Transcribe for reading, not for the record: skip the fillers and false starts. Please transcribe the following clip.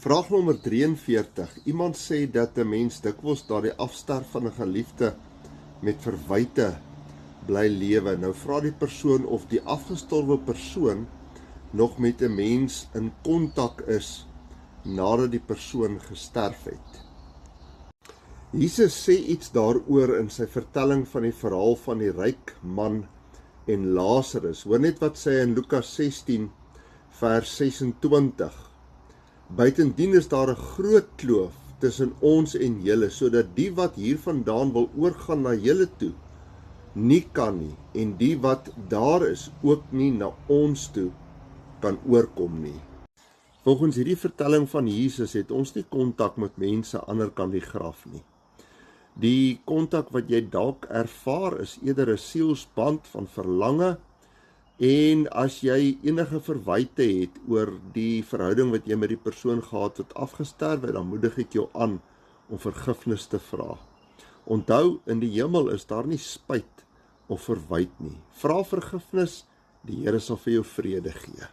Vraag nommer 43. Iemand sê dat 'n mens dikwels daardie afsterf van 'n geliefde met verwyte bly lewe. Nou vra die persoon of die afgestorwe persoon nog met 'n mens in kontak is nadat die persoon gesterf het. Jesus sê iets daaroor in sy vertelling van die verhaal van die ryk man en Lazarus. Hoor net wat sê hy in Lukas 16 vers 26. Buitendien is daar 'n groot kloof tussen ons en julle, sodat die wat hiervandaan wil oorgaan na julle toe, nie kan nie, en die wat daar is ook nie na ons toe kan oorkom nie. Volgens hierdie vertelling van Jesus het ons nie kontak met mense aan die ander kant die graf nie. Die kontak wat jy dalk ervaar is eerder 'n sielsband van verlange, en as jy enige verwyte het oor die verhouding wat jy met die persoon gehad het afgesterf het, dan moedig ek jou aan om vergifnis te vra. Onthou, in die hemel is daar nie spyt of verwyte nie. Vra vergifnis, die Here sal vir jou vrede gee.